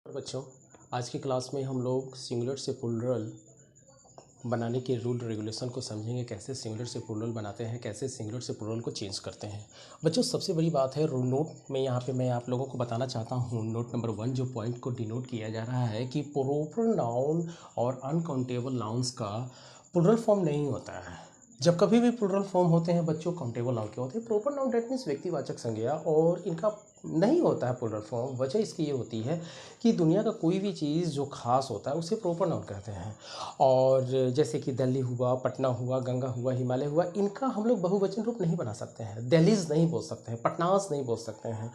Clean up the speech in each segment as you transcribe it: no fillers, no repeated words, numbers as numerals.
बच्चों, आज की क्लास में हम लोग सिंगुलर से प्लूरल बनाने के रूल रेगुलेशन को समझेंगे। कैसे सिंगुलर से प्लूरल बनाते हैं, कैसे सिंगुलर से प्लूरल को चेंज करते हैं। बच्चों, सबसे बड़ी बात है नोट में यहाँ पे मैं आप लोगों को बताना चाहता हूँ। नोट नंबर 1 जो पॉइंट को डिनोट किया जा रहा है कि प्रॉपर नाउन और अनकाउंटेबल नाउन्स का प्लूरल फॉर्म नहीं होता है। जब कभी भी प्लूरल फॉर्म होते हैं बच्चों, काउंटेबल नाउन के होते हैं। प्रॉपर नाउन डेट मीन्स व्यक्तिवाचक संज्ञा, और इनका नहीं होता है प्लूरल फॉर्म। वजह इसकी ये होती है कि दुनिया का कोई भी चीज़ जो खास होता है उसे प्रॉपर नाउन कहते हैं। और जैसे कि दिल्ली हुआ, पटना हुआ, गंगा हुआ, हिमालय हुआ, इनका हम लोग बहुवचन रूप नहीं बना सकते हैं। दिल्लीज नहीं बोल सकते हैं, पटनास नहीं बोल सकते हैं,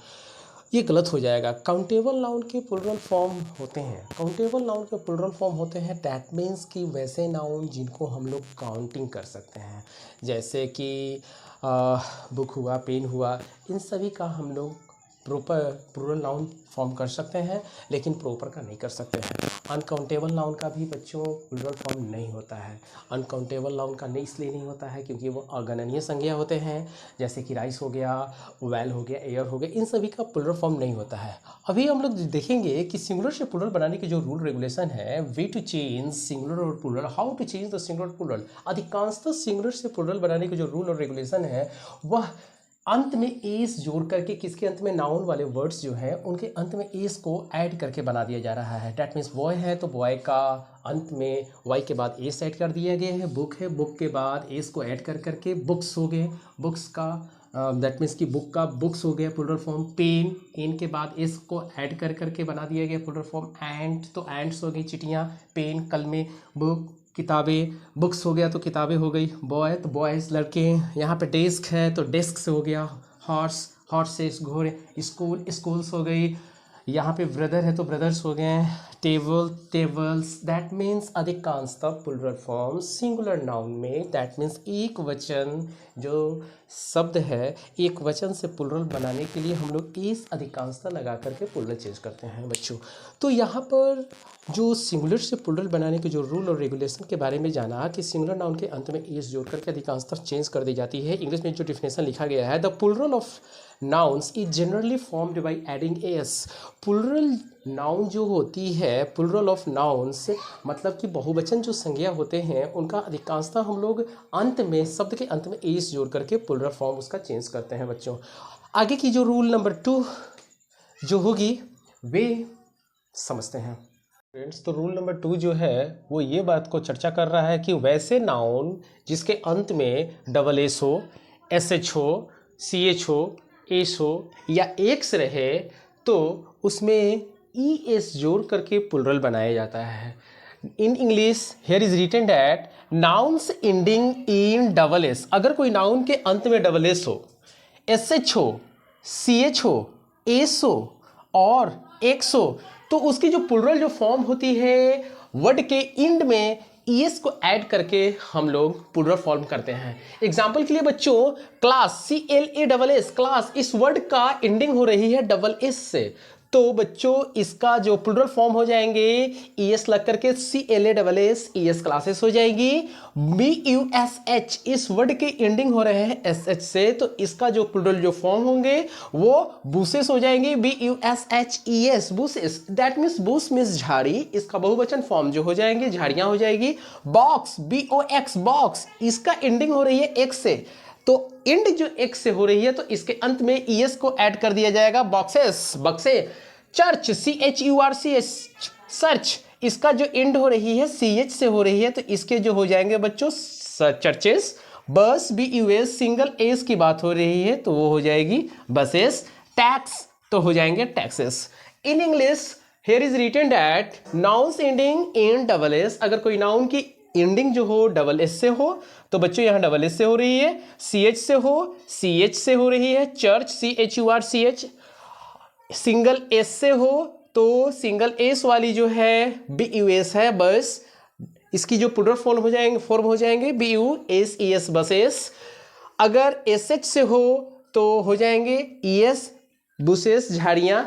ये गलत हो जाएगा। काउंटेबल नाउन के प्लूरल फॉर्म होते हैं। काउंटेबल नाउन के प्लूरल फॉर्म होते हैं दैट मीन्स कि वैसे नाउन जिनको हम लोग काउंटिंग कर सकते हैं, जैसे कि बुक हुआ, पेन हुआ, इन सभी का हम लोग प्रॉपर प्लूरल नाउन फॉर्म कर सकते हैं, लेकिन प्रॉपर का नहीं कर सकते हैं। अनकाउंटेबल नाउन का भी बच्चों प्लूरल फॉर्म नहीं होता है। अनकाउंटेबल नाउन का नहीं इसलिए नहीं होता है क्योंकि वो अगणनीय संज्ञा होते हैं, जैसे कि राइस हो गया, वेल हो गया, एयर हो गया, इन सभी का प्लूरल फॉर्म नहीं होता है। अभी हम लोग देखेंगे कि सिंगुलर से प्लूरल बनाने के जो रूल रेगुलेशन है, वे टू चेंज सिंगुलर और plural, how to change the singular plural. अधिकांशतः सिंगुलर से प्लूरल बनाने के जो रूल और रेगुलेशन है वह अंत में एस जोड़ करके, किसके अंत में, नाउन वाले वर्ड्स जो हैं उनके अंत में एस को ऐड करके बना दिया जा रहा है। डैट मीन्स बॉय है तो बॉय का अंत में वाई के बाद एस ऐड कर दिया गया है। बुक है, बुक के बाद एस को ऐड कर करके बुक्स हो गए, बुक्स का दैट मीन्स कि बुक का बुक्स हो गया प्लूरल फॉर्म। पेन, एन के बाद एस को ऐड कर करके बना दिया गया प्लूरल फॉर्म। एंड तो एंड्स हो गई चिट्ठियाँ, पेन कलमे, बुक किताबें, बुक्स हो गया तो किताबें हो गई। बॉय तो बॉयज़ लड़के, यहाँ पे डेस्क है तो डेस्क से हो गया। हॉर्स, हॉर्सेस घोड़े। स्कूल, स्कूल्स हो गई। यहाँ पे ब्रदर है तो ब्रदर्स हो गए। Table, tables. दैट मीन्स अधिकांशतः प्लूरल फॉर्म सिंगुलर नाउन में, दैट मीन्स एक वचन जो शब्द है, एक वचन से प्लूरल बनाने के लिए हम लोग इस अधिकांशता लगा करके प्लूरल चेंज करते हैं बच्चों। तो यहाँ पर जो सिंगुलर से प्लूरल बनाने के जो रूल और रेगुलेशन के बारे में जाना कि सिंगुलर नाउन के अंत में एस जोड़ करके अधिकांशता चेंज कर दी जाती है। इंग्लिश में जो डिफिनेशन लिखा गया है, the plural of nouns is generally formed by adding S. Plural noun जो होती है, प्लूरल ऑफ नाउन्स मतलब कि बहुवचन जो संज्ञा होते हैं उनका अधिकांशता हम लोग अंत में, शब्द के अंत में एस जोड़ करके प्लूरल फॉर्म उसका चेंज करते हैं बच्चों। आगे की जो रूल नंबर 2 जो होगी वे समझते हैं फ्रेंड्स। तो रूल नंबर 2 जो है वो ये बात को चर्चा कर रहा है कि वैसे नाउन जिसके अंत में डबल एस हो, एस एच हो, सी एच हो, एस हो या एक्स रहे तो उसमें ई एस जोड़ करके प्लूरल बनाया जाता है। In English here is written that nouns ending in double S, अगर कोई नाउन के अंत में डबल एस हो, एस एच हो, सी एच हो, एस हो और एक्स हो, तो उसकी जो प्लूरल जो फॉर्म होती है वर्ड के एंड में ईएस को ऐड करके हम लोग प्लूरल फॉर्म करते हैं। एग्जाम्पल के लिए बच्चों, क्लास, CLASS, क्लास, इस वर्ड का एंडिंग हो रही है डबल एस से, तो बच्चों इसका जो प्लूरल फॉर्म हो जाएंगे ES लग करके CLASS, ES क्लासेस हो जाएगी। BUSH, इस वर्ड के एंडिंग हो रहे हैं SH से, तो इसका जो प्लूरल जो फॉर्म होंगे वो बूसेस हो जाएंगे। BUSHES, bushes, that means bush means झाड़ी, इसका बहुवचन फॉर्म जो हो जाएंगे झाड़ियां हो जाएगी। बॉक्स, BOX, बॉक्स, इसका एंडिंग हो रही है X से, तो एंड जो X से हो रही है तो इसके अंत में ES को ऐड कर दिया जाएगा, बॉक्सेस, बक्से। चर्च, CHURCH, सर्च, इसका जो एंड हो रही है CH से हो रही है तो इसके जो हो जाएंगे बच्चों चर्चेस। बस, BUS, सिंगल एस की बात हो रही है तो वो हो जाएगी बसेस। टैक्स तो हो जाएंगे taxes. In English here is written that nouns ending in double S, अगर कोई नाउन की एंडिंग जो हो डबल एस से हो तो बच्चों यहां डबल एस से हो रही है, CH से हो, CH से हो रही है, चर्च, CHURCH, सिंगल एस से हो तो सिंगल एस वाली जो है BUS है, बस, इसकी जो प्लूरल फॉर्म हो जाएंगे BUSES, बसेस। अगर SH से हो तो हो जाएंगे ES, बुसेस, झाड़ियां।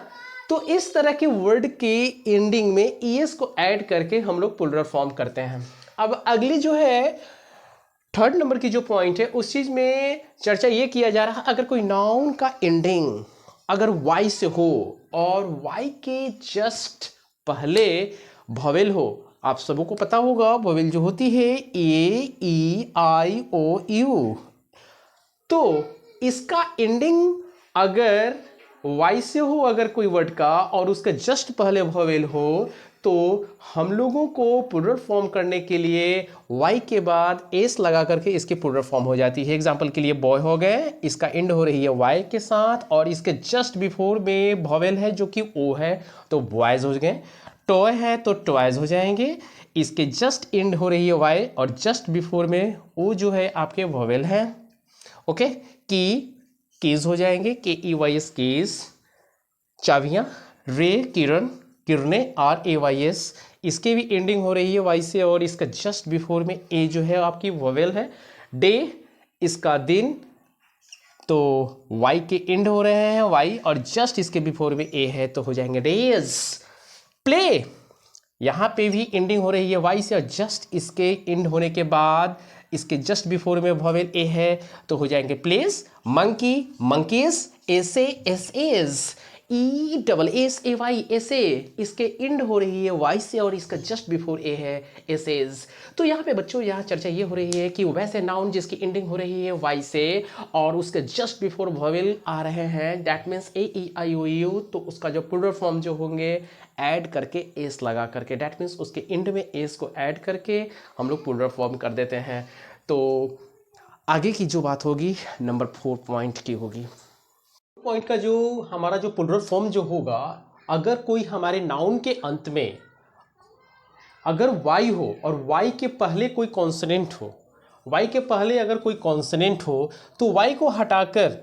तो इस तरह के वर्ड के एंडिंग में ES को ऐड करके हम लोग प्लूरल फॉर्म करते हैं। अब अगली जो है 3rd नंबर की जो पॉइंट है उस चीज में चर्चा ये किया जा रहा है, अगर कोई नाउन का एंडिंग अगर Y से हो और Y के जस्ट पहले वॉवेल हो, आप सबों को पता होगा वॉवेल जो होती है ए ई आई ओ यू, तो इसका एंडिंग अगर वाई से हो अगर कोई वर्ड का और उसका जस्ट पहले वॉवेल हो तो हम लोगों को प्लूरल फॉर्म करने के लिए वाई के बाद एस लगा करके इसकी प्लूरल फॉर्म हो जाती है। एग्जांपल के लिए बॉय हो गए, इसका एंड हो रही है वाई के साथ और इसके जस्ट बिफोर में वॉवेल है जो कि ओ है तो बॉयज हो गए। टॉय है तो टॉयज हो जाएंगे, इसके जस्ट एंड हो रही है वाई और जस्ट बिफोर में ओ जो है आपके वॉवेल है। ओके, कीज हो जाएंगे, के ई वाई एस कीज। चाबियां, रे किरण किरने आर ए वाई एस, इसके भी एंडिंग हो रही है वाई से और इसका जस्ट बिफोर में ए जो है आपकी वोवेल है। डे, इसका दिन, तो वाई के एंड हो रहे हैं वाई और जस्ट इसके बिफोर में ए है तो हो जाएंगे डेज। प्ले, यहां पे भी एंडिंग हो रही है वाई से और जस्ट इसके एंड होने के बाद इसके जस्ट बिफोर में वॉवेल ए है तो हो जाएंगे plays. Monkey, monkeys, essay S E double S A Y essay, इसके एंड हो रही है वाई से और इसका जस्ट बिफोर ए है एसेज। तो यहाँ पे बच्चों यहाँ चर्चा ये हो रही है कि वैसे नाउन जिसकी एंडिंग हो रही है वाई से और उसके जस्ट बिफोर वॉवेल आ रहे हैं that means A E I O U, तो उसका जो प्लूरल फॉर्म जो होंगे ऐड करके एस लगा करके, दैट मीन्स उसके एंड में एस को ऐड करके हम लोग प्लूरल फॉर्म कर देते हैं। तो आगे की जो बात होगी नंबर 4 पॉइंट की होगी। पॉइंट का जो हमारा जो प्लूरल फॉर्म जो होगा, अगर कोई हमारे नाउन के अंत में अगर वाई हो और वाई के पहले कोई कॉन्सोनेंट हो, वाई के पहले अगर कोई कॉन्सोनेंट हो तो वाई को हटाकर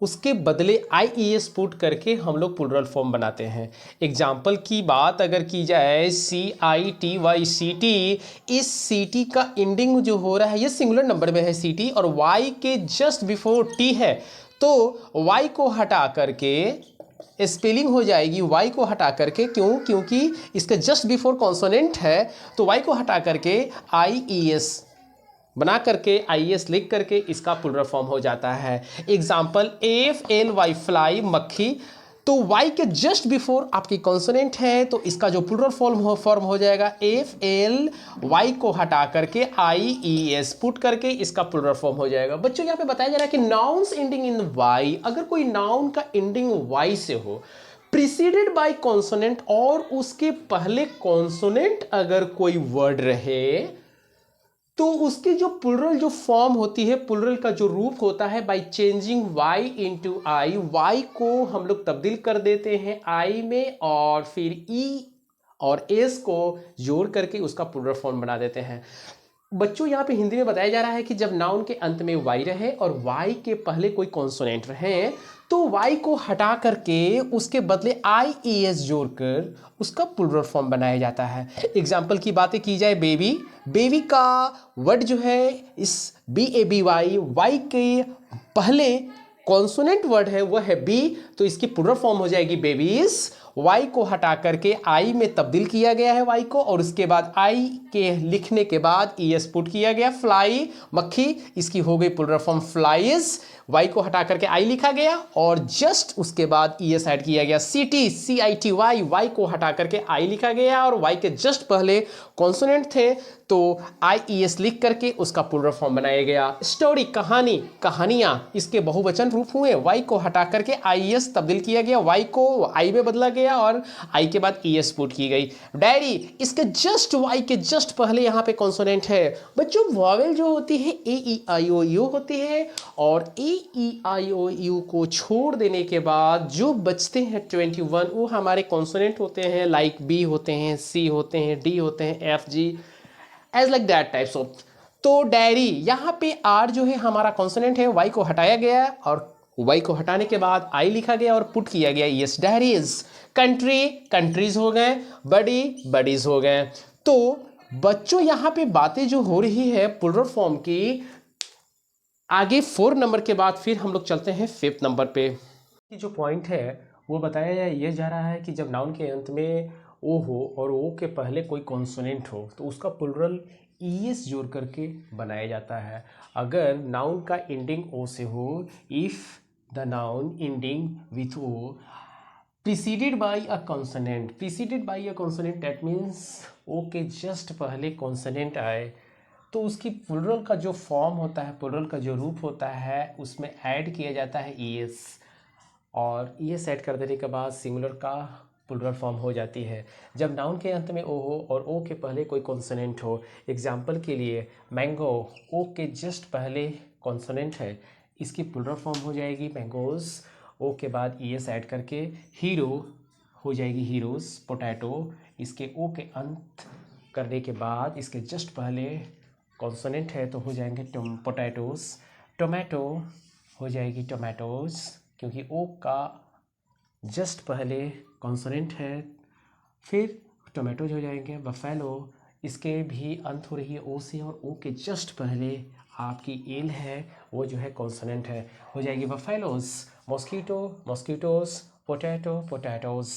उसके बदले आई ई एस पुट करके हम लोग प्लूरल फॉर्म बनाते हैं। एग्जाम्पल की बात अगर की जाए C I T Y C T, इस सी टी का एंडिंग जो हो रहा है ये सिंगुलर नंबर में है सी टी और वाई के जस्ट बिफोर टी है तो वाई को हटा करके स्पेलिंग हो जाएगी वाई को हटा करके, क्योंकि इसका जस्ट बिफोर कॉन्सोनेंट है तो वाई को हटा करके आई ई एस बना करके आई एस लिख करके इसका प्लूरल फॉर्म हो जाता है। Example F L Y fly, मक्खी, तो वाई के जस्ट बिफोर आपकी कॉन्सोनेंट है तो इसका जो प्लूरल फॉर्म हो जाएगा एफ एल वाई को हटा करके आई ई एस पुट करके इसका प्लूरल फॉर्म हो जाएगा। बच्चों यहाँ पे बताया जा रहा है कि नाउन्स एंडिंग इन वाई, अगर कोई नाउन का एंडिंग वाई से हो प्रीसीडेड बाय कॉन्सोनेंट और उसके पहले कॉन्सोनेंट अगर कोई वर्ड रहे तो उसकी जो प्लूरल जो फॉर्म होती है, प्लूरल का जो रूप होता है by changing Y into I, Y को हम लोग तब्दील कर देते हैं आई में और फिर ई और एस को जोड़ करके उसका प्लूरल फॉर्म बना देते हैं। बच्चों यहाँ पे हिंदी में बताया जा रहा है कि जब नाउन के अंत में वाई रहे और वाई के पहले कोई कॉन्सोनेंट रहे तो वाई को हटा करके उसके बदले आई ई एस जोड़कर उसका प्लूरल फॉर्म बनाया जाता है। एग्जाम्पल की बातें की जाए बेबी, बेबी का वर्ड जो है is B A B Y, Y के पहले कॉन्सोनेंट वर्ड है वह है बी तो इसकी प्लूरल फॉर्म हो जाएगी बेबीज। वाई को हटा करके आई में तब्दील किया गया है वाई को और उसके बाद आई के लिखने के बाद ई एस पुट किया गया। फ्लाई, मक्खी, इसकी हो गई प्लूरल फॉर्म फ्लाइज, वाई को हटा करके आई लिखा गया और जस्ट उसके बाद ई एस ऐड किया गया। City, C I T Y, Y को हटा करके आई लिखा गया और वाई के जस्ट पहले कॉन्सोनेंट थे तो आई ई एस लिख करके उसका प्लूरल फॉर्म बनाया गया। स्टोरी, कहानी, कहानियां, इसके बहुवचन रूप हुए, वाई को हटा करके आई एस तब्दील किया गया, वाई को आई में बदला गया और आई के बाद ई एस पुट की गई। डायरी, इसके जस्ट वाई के जस्ट पहले यहाँ पे कॉन्सोनेंट है। बच्चों वॉवेल जो होती है ए ई आई ओ यू होती है और ए ई आई ओ यू को छोड़ देने के बाद जो बचते हैं 21 वो हमारे कॉन्सोनेंट होते हैं, लाइक बी होते हैं, सी होते हैं, डी होते हैं, F G as like that types of. तो डायरी, यहाँ पे आर जो है हमारा कॉन्सोनेंट है, वाई को हटाया गया और वाई को हटाने के बाद आई लिखा गया और पुट किया गया यस डायरीज। कंट्री, कंट्रीज हो गए, बडी, बडीज हो गए। तो बच्चों यहाँ पे बातें जो हो रही है प्लूरल फॉर्म की, आगे 4 नंबर के बाद फिर हम लोग चलते हैं 5th नंबर पे। जो पॉइंट है वो बताया ये जा रहा है कि जब नाउन के अंत में ओ हो और ओ के पहले कोई कॉन्सोनेंट हो तो उसका प्लूरल ई एस जोड़ करके बनाया जाता है। अगर नाउन का एंडिंग ओ से हो, if the noun ending with O preceded by a consonant, preceded by a consonant that means O के जस्ट पहले कॉन्सोनेंट आए तो उसकी प्लुरल का जो फॉर्म होता है, प्लुरल का जो रूप होता है, उसमें ऐड किया जाता है ईएस, और ईएस ऐड कर देने के बाद सिंगुलर का प्लुरल फॉर्म हो जाती है। जब नाउन के अंत में ओ हो और ओ के पहले कोई कॉन्सोनेंट हो, एग्जाम्पल के लिए मैंगो, ओ के जस्ट पहले कॉन्सोनेंट है, इसकी प्लुरल फॉर्म हो जाएगी मैंगोज, ओ के बाद ईएस ऐड करके। हीरो हो जाएगी हीरोज। पोटैटो, इसके ओ के अंत करने के बाद इसके जस्ट पहले कॉन्सोनेंट है तो हो जाएंगे पोटैटोज। टोमेटो हो जाएगी टोमेटोज, क्योंकि ओ का जस्ट पहले कॉन्सोनेंट है। फिर टोमेटोज हो जाएंगे। बफेलो, इसके भी अंत हो रही है ओ से और ओ के जस्ट पहले आपकी एल है, वो जो है कॉन्सोनेंट है, हो जाएगी buffaloes. Mosquito, mosquitoes. Potato, potatoes.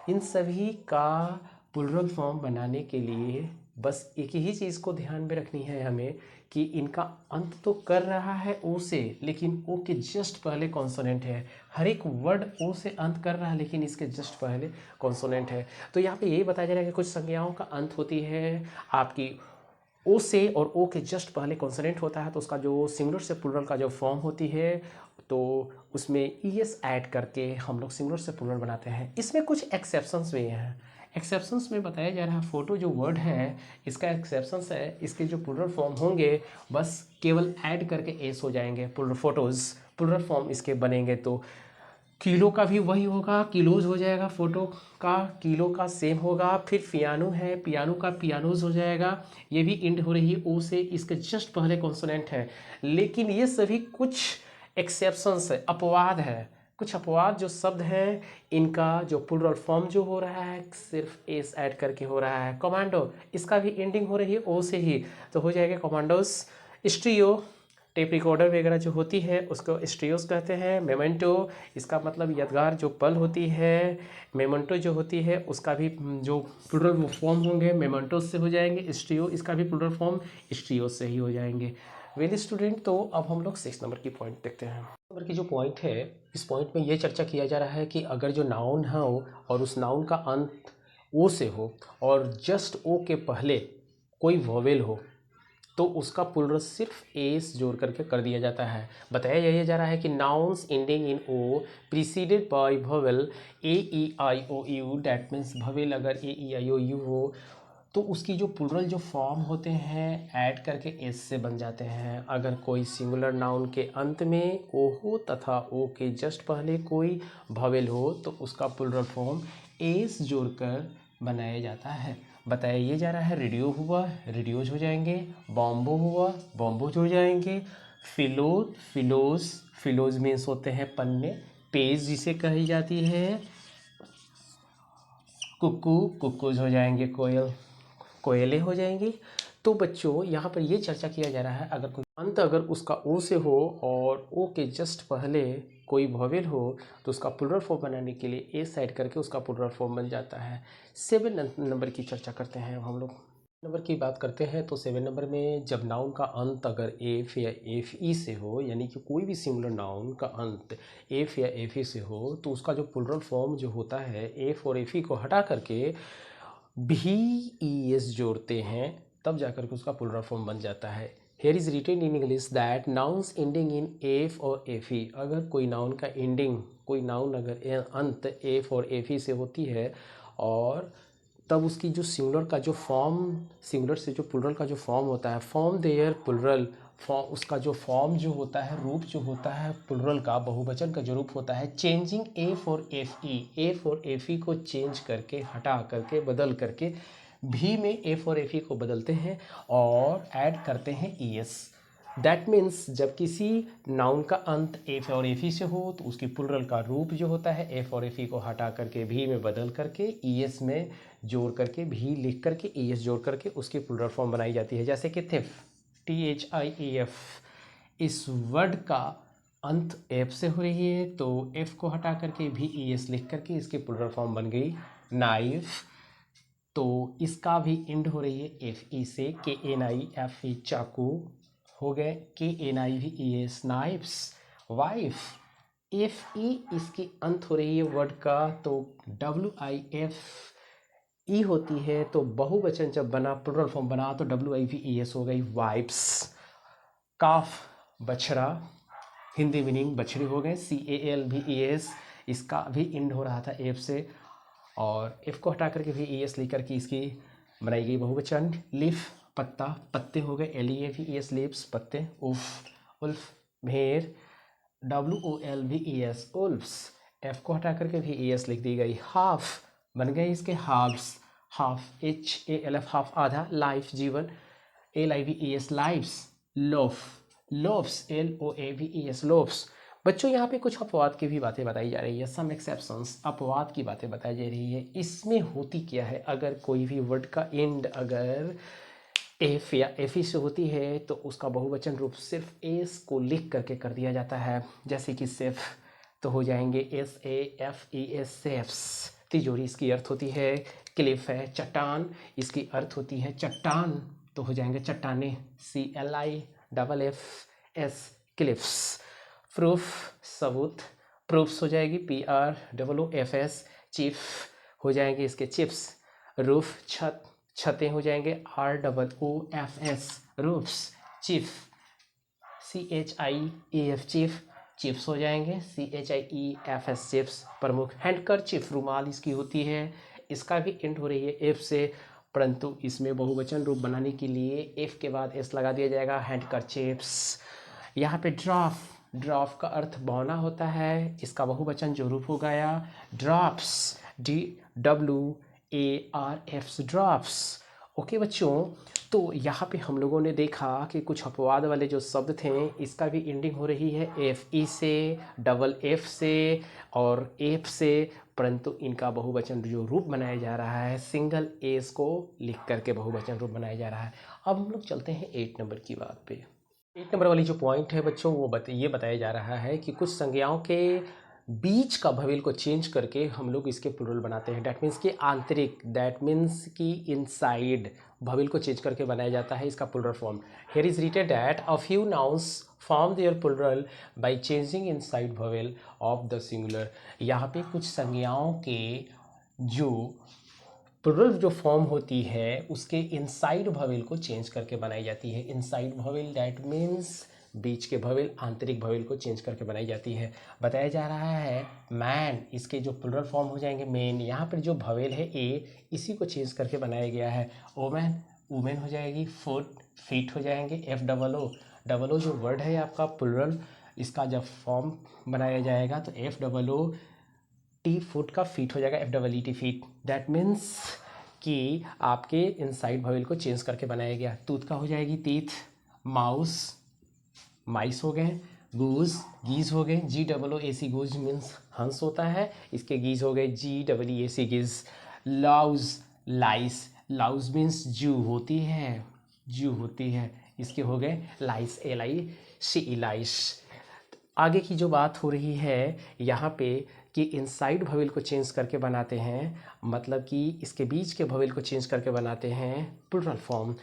इन सभी का प्लुरल फॉर्म बनाने के लिए बस एक ही चीज़ को ध्यान में रखनी है हमें कि इनका अंत तो कर रहा है ओ से, लेकिन ओ के जस्ट पहले कॉन्सोनेंट है। हर एक वर्ड ओ से अंत कर रहा है लेकिन इसके जस्ट पहले कॉन्सोनेंट है। तो यहाँ पे यही बताया जा रहा है कि कुछ संज्ञाओं का अंत होती है आपकी ओ से और ओ के जस्ट पहले कॉन्सोनेंट होता है, तो उसका जो सिंगुलर से प्लुरल का जो फॉर्म होती है तो उसमें ईएस ऐड करके हम लोग सिंगुलर से प्लुरल बनाते हैं। इसमें कुछ एक्सेप्शंस भी हैं। एक्सेप्शंस में बताया जा रहा है फोटो जो वर्ड है इसका एक्सेप्शंस है, इसके जो प्लुरल फॉर्म होंगे बस केवल ऐड करके एस हो जाएंगे। फोटोज़ प्लुरल फॉर्म इसके बनेंगे तो किलो का भी वही होगा, किलोज हो जाएगा। फोटो का किलो का सेम होगा। फिर पियानो है, पियानो का पियानोज हो जाएगा। ये भी इंड हो रही है ओ से, इसके जस्ट पहले कॉन्सोनेंट है। लेकिन ये सभी कुछ एक्सेप्शंस है, अपवाद है। कुछ अपवाद जो शब्द हैं इनका जो प्लुरल फॉर्म जो हो रहा है सिर्फ एस ऐड करके हो रहा है। कमांडो, इसका भी एंडिंग हो रही है ओ से ही, तो हो जाएगा कमांडोज। स्ट्रियो, टेप रिकॉर्डर वगैरह जो होती है उसको स्ट्रियोस कहते हैं। मेमेंटो, इसका मतलब यादगार जो पल होती है। मेमेंटो जो होती है उसका भी जो प्लुरल फॉर्म होंगे मेमेंटोस से हो जाएंगे। स्ट्रियो, इसका भी प्लुरल फॉर्म स्ट्रियोस से ही हो जाएंगे। वेल स्टूडेंट, तो अब हम लोग 6 नंबर की पॉइंट देखते हैं। नंबर की जो पॉइंट है, इस पॉइंट में ये चर्चा किया जा रहा है कि अगर जो नाउन हो और उस नाउन का अंत ओ से हो और जस्ट ओ के पहले कोई वोवेल हो तो उसका प्लुरल सिर्फ एस जोड़ करके कर दिया जाता है। बताया यही जा रहा है कि nouns ending in O preceded by vowel A E I O U, that means vowel अगर A E I O you हो तो उसकी जो प्लुरल जो फॉर्म होते हैं ऐड करके एस से बन जाते हैं। अगर कोई सिंगुलर नाउन के अंत में ओ हो तथा ओ के जस्ट पहले कोई वोवेल हो तो उसका प्लुरल फॉर्म एस जोड़कर बनाया जाता है। बताया ये जा रहा है रेडियो हुआ, रेडियोज हो जाएंगे। बॉम्बो हुआ, बॉम्बोज हो जाएंगे। फिलोज, फिलोज, फिलोज मीन्स होते हैं पन्ने। पेज जिसे कही जाती है। कुकू, कुकूज हो जाएंगे। कोयल, कोयले हो जाएंगी। तो बच्चों यहाँ पर ये चर्चा किया जा रहा है अगर कोई अंत अगर उसका ओ से हो और ओ के जस्ट पहले कोई वोवेल हो तो उसका प्लुरल फॉर्म बनाने के लिए ए साइड करके उसका प्लुरल फॉर्म बन जाता है। 7 नंबर की चर्चा करते हैं हम लोग। नंबर की बात करते हैं तो 7 नंबर में जब नाउन का अंत अगर एफ या एफ ई से हो, यानी कि कोई भी सिंगुलर नाउन का अंत एफ या एफ ई से हो तो उसका जो प्लुरल फॉर्म जो होता है एफ और एफ ई को हटा करके भी ई एस जोड़ते हैं, तब जाकर के उसका प्लुरल फॉर्म बन जाता है। Here is written in English that nouns ending in F और एफ ई, अगर कोई नाउन का एंडिंग, कोई नाउन अगर अंत एफ और एफ ई से होती है और तब उसकी जो सिंगुलर का जो फॉर्म, सिंगुलर से जो प्लुरल का जो फॉर्म होता है, फॉर्म देयर प्लुरल फॉर्म, उसका जो फॉर्म जो होता है, रूप जो होता है प्लुरल का, बहुवचन का जो रूप होता है, चेंजिंग एफ और एफ ई, एफ और एफ ई को चेंज करके, हटा करके, बदल करके भी में एफ और एफ ई को बदलते हैं और ऐड करते हैं ई एस। दैट मीन्स जब किसी नाउन का अंत एफ और एफ ई से हो तो उसकी प्लुरल का रूप जो होता है एफ और एफ ई को हटा करके भी में बदल करके ई एस में जोड़ करके, भी लिख करके ई एस जोड़ करके उसकी प्लुरल फॉर्म बनाई जाती है। जैसे कि thief, T H I E F, इस वर्ड का अंत एफ से हो रही है तो एफ को हटा करके भी ई एस लिख करके इसकी प्लुरल फॉर्म बन गई नाइफ। तो इसका भी एंड हो रही है एफ ई से, के एन आई एफ ई, चाकू हो गए, के एन आई भी E S, knifes. Wife, F E इसकी अंत हो रही है वर्ड का, तो WIFE होती है, तो बहुवचन जब बना, प्लुरल फॉर्म बना, तो WIVES हो गई, वाइप्स। काफ बछड़ा, हिंदी मीनिंग बछड़ी हो गए। CALVES इसका भी इंड हो रहा था एफ से, और एफ को हटा करके भी ES लेकर के इसकी बनाई गई बहुवचन। लिफ पत्ता, पत्ते हो गए, LEAVES लिप्स, पत्ते। उल्फ, उल्फ भेड़, WOLVES उल्फ्स, एफ को हटा करके भी ES लिख दी गई। हाफ बन गए इसके हाफ्स, हाफ HALF हाफ आधा, लाइफ जीवन, LIVES lifes. Loaf, loafs LOAVES loafs. बच्चों यहाँ पे कुछ अपवाद की भी बातें बताई जा रही है, सम एक्सेप्शंस, अपवाद की बातें बताई जा रही है। इसमें होती क्या है, अगर कोई भी वर्ड का एंड अगर एफ या एफी से होती है तो उसका बहुवचन रूप सिर्फ एस को लिख करके कर दिया जाता है। जैसे कि सेफ तो हो जाएंगे SAFES सेफ्स। तिजोरी इसकी अर्थ होती है। क्लिफ है चट्टान, इसकी अर्थ होती है चट्टान, तो हो जाएंगे चट्टाने, CLIFFS क्लिफ्स। प्रूफ सबूत, प्रूफ्स हो जाएगी PROOFS। चिफ हो जाएंगे इसके चिप्स। रूफ छत, छतें हो जाएंगे ROOFS roofs. Chief CHIEF chief, chips हो जाएंगे CHIEFS चिप्स। प्रमुख, हैंडकर चिफ रुमाल इसकी होती है, इसका भी एंड हो रही है एफ से, परंतु इसमें बहुवचन रूप बनाने के लिए एफ के बाद एस लगा दिया जाएगा, हैंडकर चिप्स। यहाँ पे ड्रॉप, ड्रॉप का अर्थ बौना होता है, इसका बहुवचन जो रूप हो गया ड्रॉप्स, DWARFs ड्रॉप्स। ओके बच्चों, तो यहाँ पे हम लोगों ने देखा कि कुछ अपवाद वाले जो शब्द थे इसका भी एंडिंग हो रही है FE से, FF से और एफ से, परंतु इनका बहुवचन जो रूप बनाया जा रहा है सिंगल एस को लिख करके बहुवचन रूप बनाया जा रहा है। अब हम लोग चलते हैं 8 नंबर की बात पे। 8 नंबर वाली जो पॉइंट है बच्चों, वो ये बताया जा रहा है कि कुछ संज्ञाओं के बीच का भवेल को चेंज करके हम लोग इसके प्लुरल बनाते हैं। डैट मीन्स कि आंतरिक, दैट मीन्स कि इनसाइड भवेल को चेंज करके बनाया जाता है इसका plural form. Here is written that a few nouns form their plural by changing inside vowel of the singular. यहाँ पे कुछ संज्ञाओं के जो प्लुरल जो फॉर्म होती है उसके इनसाइड भवेल को चेंज करके बनाई जाती है। इनसाइड भवेल दैट मीन्स बीच के भवेल, आंतरिक भवेल को चेंज करके बनाई जाती है। बताया जा रहा है मैन, इसके जो प्लुरल फॉर्म हो जाएंगे मेन, यहाँ पर जो भवेल है ए इसी को चेंज करके बनाया गया है। ओमैन, वुमेन हो जाएगी। फुट, फीट हो जाएंगे। FOO, डबल जो वर्ड है आपका प्लुरल, इसका जब फॉर्म बनाया जाएगा तो FOOT फुट का फीट हो जाएगा FEET फीट। दैट मीन्स कि आपके इनसाइड भवेल को चेंज करके बनाया गया। तूत का हो जाएगी तीथ। माउस, माइस हो गए। गूज, गीज हो गए। GOOAC गूज मीन्स हंस होता है, इसके गीज हो गए GEEAC गीज। लाउज, लाइस, लाउज मीन्स जू होती है, जू होती है, इसके हो गए लाइस, LICE लाइस। आगे की जो बात हो रही है यहाँ पे कि इनसाइड भवेल को चेंज करके बनाते हैं, मतलब कि इसके बीच के भवेल को चेंज करके बनाते हैं प्लुरल फॉर्म।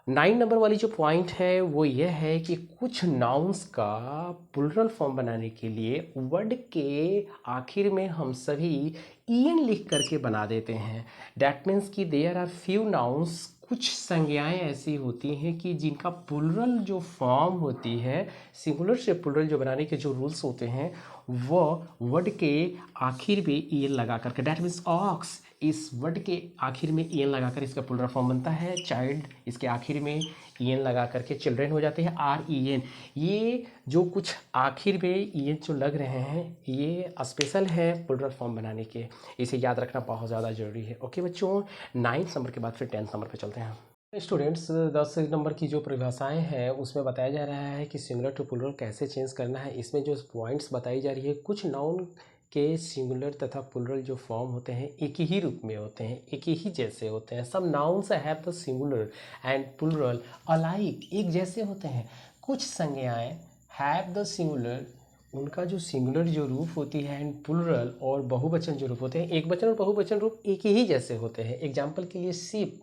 9 नंबर वाली जो पॉइंट है वो ये है कि कुछ नाउन्स का प्लुरल फॉर्म बनाने के लिए वर्ड के आखिर में हम सभी EN लिख करके बना देते हैं। डैट मीन्स कि देयर आर फ्यू नाउन्स, कुछ संज्ञाएं ऐसी होती हैं कि जिनका प्लुरल जो फॉर्म होती है, सिंगुलर से प्लुरल जो बनाने के जो रूल्स होते हैं वो वर्ड के आखिर में EN लगा करके, डैट मीन्स ऑक्स, इस वर्ड के आखिर में EN लगाकर इसका प्लुरल फॉर्म बनता है। चाइल्ड, इसके आखिर में EN लगा करके चिल्ड्रेन हो जाते हैं REN। ये जो कुछ आखिर में EN जो लग रहे हैं ये स्पेशल है प्लुरल फॉर्म बनाने के, इसे याद रखना बहुत ज़्यादा ज़रूरी है। ओके बच्चों, 9 नंबर के बाद फिर 10 नंबर पे चलते हैं। स्टूडेंट्स, 10 नंबर की जो परिभाषाएं हैं उसमें बताया जा रहा है कि सिंगुलर टू प्लुरल कैसे चेंज करना है। इसमें जो पॉइंट्स बताई जा रही है, कुछ नाउन के सिंगुलर तथा प्लुरल जो फॉर्म होते हैं एक ही रूप में होते हैं, एक ही जैसे होते हैं। सब nouns have the singular and plural alike, एक जैसे होते हैं। कुछ संज्ञाएं हैव द सिंगुलर, उनका जो सिंगुलर जो रूप होती है एंड प्लुरल और बहुवचन जो रूप होते हैं, एक वचन और बहुवचन रूप एक ही जैसे होते हैं। एग्जाम्पल के लिए शिप,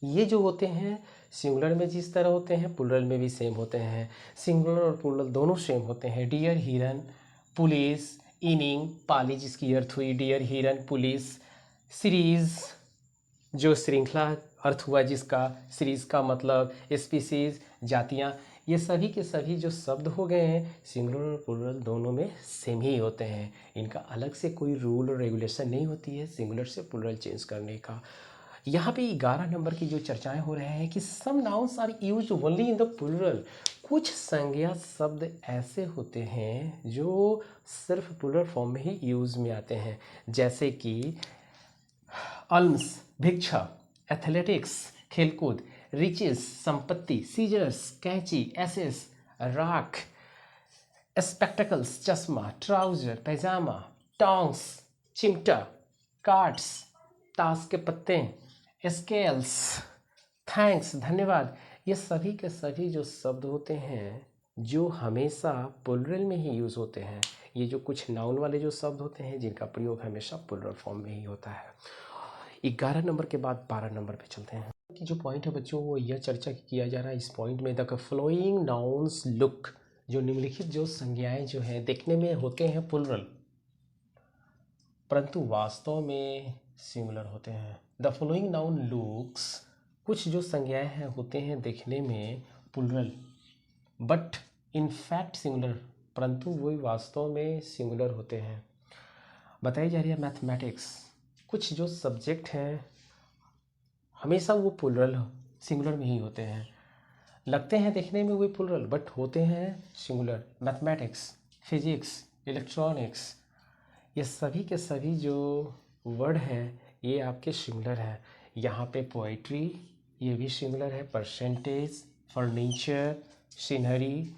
ये जो होते हैं सिंगुलर में जिस तरह होते हैं प्लुरल में भी सेम होते हैं। सिंगुलर और प्लुरल दोनों सेम होते हैं। डियर, हिरन, पुलिस, इनिंग, पाली जिसकी अर्थ हुई डियर, हिरन, पुलिस, सीरीज जो श्रृंखला अर्थ हुआ जिसका, सीरीज का मतलब स्पीसीज, जातियाँ, ये सभी के सभी जो शब्द हो गए हैं सिंगुलर और प्लूरल दोनों में सेम ही होते हैं। इनका अलग से कोई रूल और रेगुलेशन नहीं होती है सिंगुलर से प्लूरल चेंज करने का। यहाँ पे 11 नंबर की जो चर्चाएं हो रहे हैं कि some nouns are used only in the plural. कुछ संज्ञा शब्द ऐसे होते हैं जो सिर्फ प्लूरल फॉर्म में ही यूज़ में आते हैं, जैसे कि अल्म्स भिक्षा, एथलेटिक्स खेलकूद, रिचेस संपत्ति, सीजर्स कैंची, एसेस राख, स्पेक्टिकल्स चश्मा, ट्राउजर पैजामा, टोंग्स चिमटा, कार्ड्स ताश के पत्ते, स्केल्स थैंक्स धन्यवाद। ये सभी के सभी जो शब्द होते हैं जो हमेशा प्लूरल में ही यूज़ होते हैं। ये जो कुछ नाउन वाले जो शब्द होते हैं जिनका प्रयोग हमेशा प्लूरल फॉर्म में ही होता है। 11 नंबर के बाद 12 नंबर पे चलते हैं कि जो पॉइंट है बच्चों वो यह चर्चा किया जा रहा है इस पॉइंट में, द फ्लोइंग नाउन्स लुक, जो निम्नलिखित जो संज्ञाएं जो हैं देखने में होते हैं प्लूरल परंतु वास्तव में सिंगुलर होते हैं। द फॉलोइंग नाउन लुक्स, कुछ जो संज्ञाएं हैं होते हैं देखने में plural but in fact singular, परंतु वही वास्तव में सिंगुलर होते हैं। बताई जा रही है मैथमेटिक्स, कुछ जो सब्जेक्ट हैं हमेशा वो प्लूरल सिंगुलर में ही होते हैं, लगते हैं देखने में वो प्लूरल बट होते हैं सिंगुलर। मैथमेटिक्स, फिजिक्स, इलेक्ट्रॉनिक्स, ये सभी के सभी जो वर्ड हैं ये आपके सिंगुलर हैं। यहाँ पे पोइट्री ये भी सिंगुलर है, परसेंटेज, फर्नीचर, सीनरी,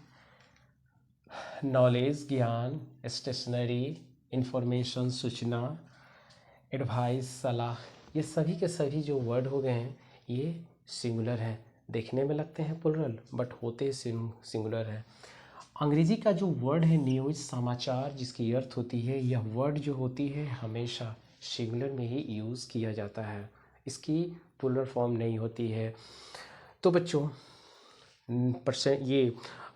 नॉलेज ज्ञान, स्टेशनरी, इंफॉर्मेशन सूचना, एडवाइस सलाह, ये सभी के सभी जो वर्ड हो गए हैं ये सिंगुलर हैं। देखने में लगते हैं प्लूरल बट होते सिंगुलर हैं। अंग्रेजी का जो वर्ड है न्यूज़ समाचार जिसकी अर्थ होती है, यह वर्ड जो होती है हमेशा सिंगुलर में ही यूज़ किया जाता है, इसकी प्लूरल फॉर्म नहीं होती है। तो बच्चों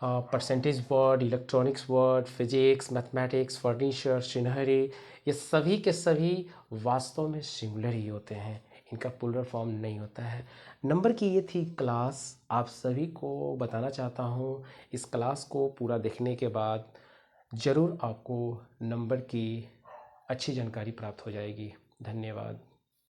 percentage word, electronics word, physics, mathematics, furniture, scenery, ये सभी के सभी वास्तव में सिंगुलर ही होते हैं, इनका प्लूरल फॉर्म नहीं होता है। नंबर की ये थी क्लास, आप सभी को बताना चाहता हूँ इस क्लास को पूरा देखने के बाद ज़रूर आपको नंबर की अच्छी जानकारी प्राप्त हो जाएगी। धन्यवाद।